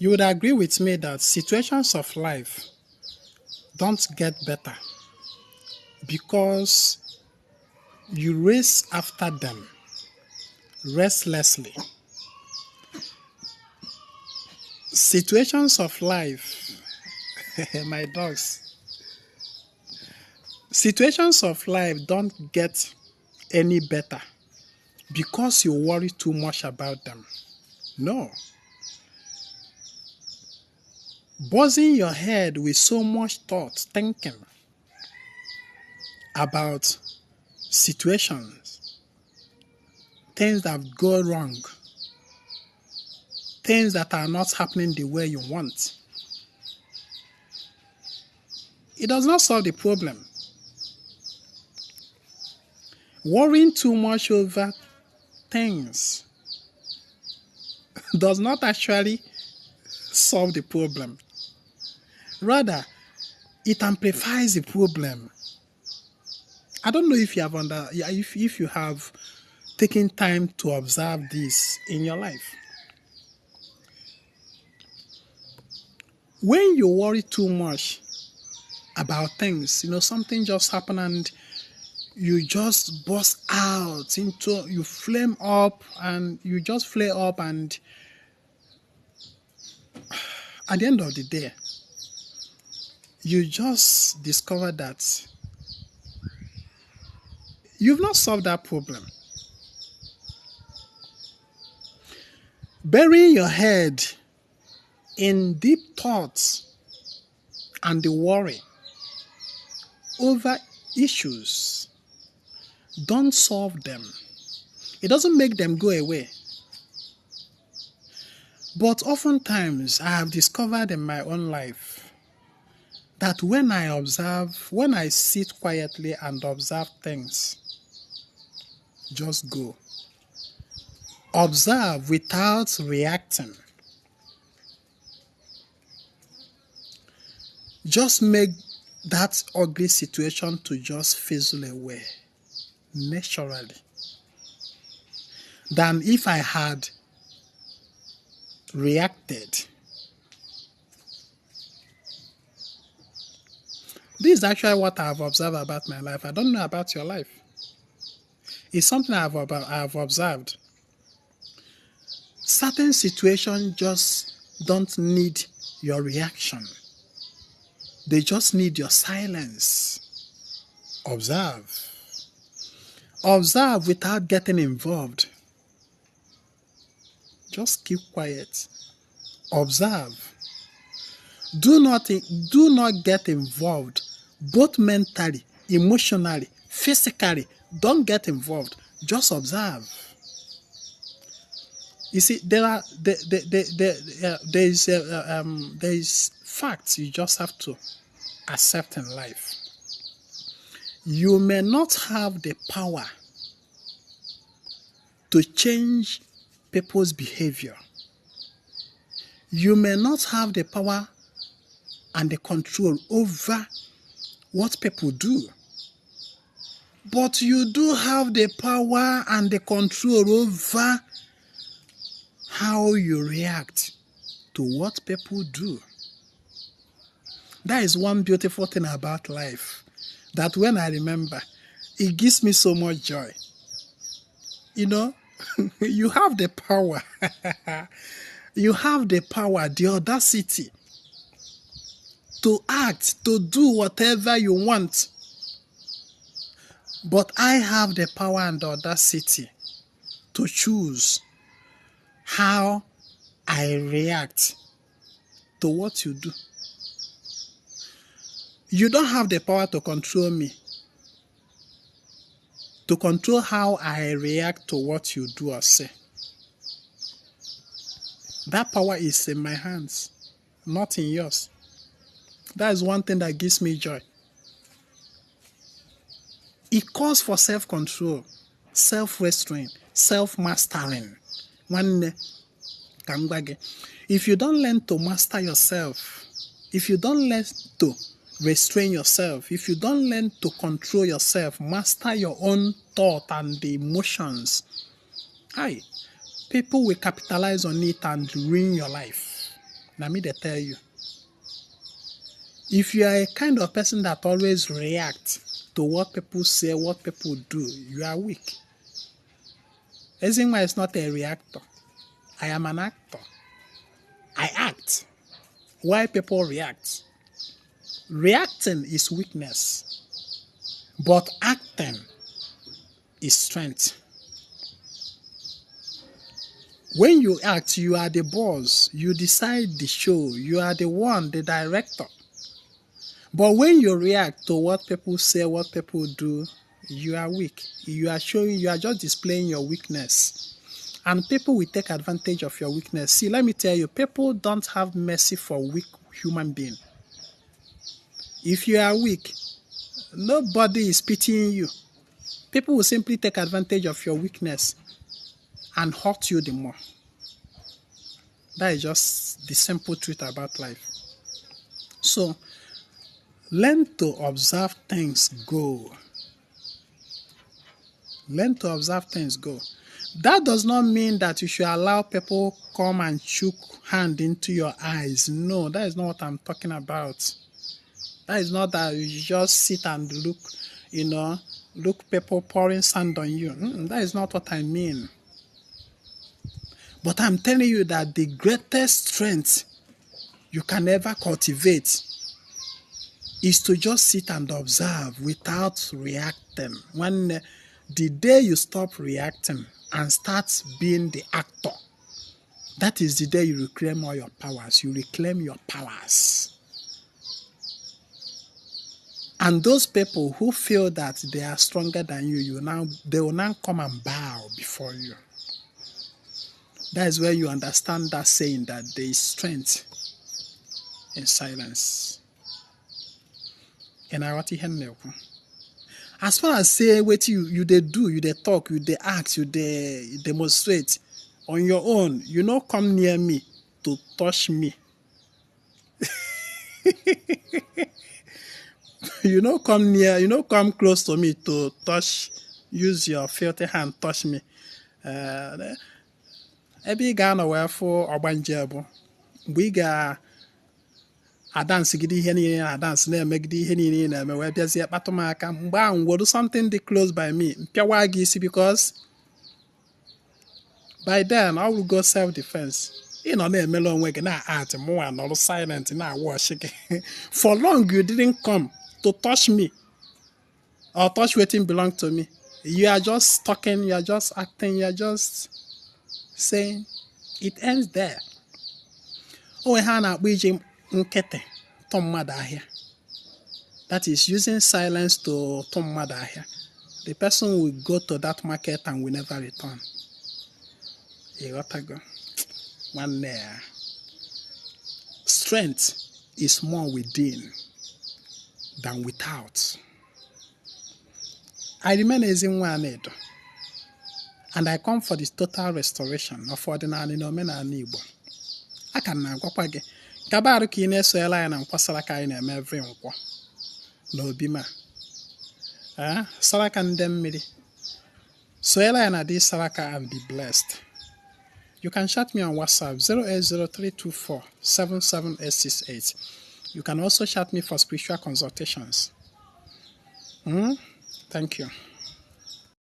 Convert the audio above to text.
You would agree with me that situations of life don't get better because you race after them restlessly. Situations of life, my dogs, situations of life don't get any better because you worry too much about them. No. Buzzing your head with so much thought, thinking about situations, things that go wrong, things that are not happening the way you want. It does not solve the problem. Worrying too much over things does not actually solve the problem. Rather, it amplifies the problem. I don't know if you have if you have taken time to observe this in your life. When you worry too much about things, something just happened and you just burst out into, you flame up and you just flare up, and at the end of the day, you just discover that you've not solved that problem. Burying your head in deep thoughts and the worry over issues don't solve them. It doesn't make them go away. But oftentimes I have discovered in my own life that when I sit quietly and observe things, just go. Observe without reacting. Just make that ugly situation to just fizzle away naturally, than if I had reacted. This is actually what I have observed about my life. I don't know about your life. It's something I have observed. Certain situations just don't need your reaction. They just need your silence. Observe. Observe without getting involved. Just keep quiet. Observe. Do not get involved, both mentally, emotionally, physically. Don't get involved. Just observe. You see, there is facts you just have to accept in life. You may not have the power to change people's behavior. You may not have the power and the control over what people do. But you do have the power and the control over how you react to what people do. That is one beautiful thing about life, that when I remember, it gives me so much joy. You have the power. You have the power, the audacity to act, to do whatever you want. But I have the power and the audacity to choose how I react to what you do. You don't have the power to control me, to control how I react to what you do or say. That power is in my hands, not in yours. That is one thing that gives me joy. It calls for self-control, self-restraint, self-mastering. If you don't learn to master yourself, if you don't learn to restrain yourself, if you don't learn to control yourself, master your own thought and the emotions, people will capitalize on it and ruin your life. Now me they tell you. If you are a kind of person that always reacts to what people say, what people do, you are weak. Ezinwa is not a reactor. I am an actor. I act. Why people react? Reacting is weakness, but acting is strength. When you act, you are the boss. You decide the show. You are the one, the director. But when you react to what people say, what people do, you are weak. You are just displaying your weakness. And people will take advantage of your weakness. See, let me tell you, people don't have mercy for weak human beings. If you are weak, nobody is pitying you. People will simply take advantage of your weakness and hurt you the more. That is just the simple truth about life. So, learn to observe things go. Learn to observe things go. That does not mean that you should allow people come and chook hand into your eyes. No, that is not what I'm talking about. That is not that you just sit and look, look people pouring sand on you. That is not what I mean. But I'm telling you that the greatest strength you can ever cultivate is to just sit and observe without reacting. When the day you stop reacting and start being the actor, that is the day you reclaim all your powers. You reclaim your powers. And those people who feel that they are stronger than you, they will now come and bow before you. That is where you understand that saying that there is strength in silence. As far as say what you they do, you they talk, you they act, you they demonstrate on your own, you not come near me to touch me. You don't come close to me to touch, use your filthy hand, touch me. Ebe ga no where for obanjebo. We ga a dance gidi ihe niile na dance na emegidi ihe niile na eme wee biazie kpatụ m aka mgbe ahụ would something dey close by me mpịawa gị isi because by then I will go self-defense. Ị nọ na-emele onwe gị na art mụnwa nọrọ silent na wash gị. For long you didn't come to touch me or touch wetin belong to me. You are just talking, you are just acting, you are just saying. It ends there. Oh, ha na-akpọ ije nkịtị tụ mmadụ ahịa. That is using silence to tụ mmadụ ahịa. The person will go to that market and will never return. One strength is more within than without. I remain Ezinwa Anaedo, and I come for the total restoration of ordinary omenala Igbo. Aka na agwakwa gị kabarụ ka ị na-esoyela ya na nkwasara ka anyị na-eme every nkwọ n'obi ma saraka ndị mmiri soyela ya na this saraka and be blessed. You can chat me on WhatsApp 08032477868. You can also chat me for spiritual consultations. Thank you.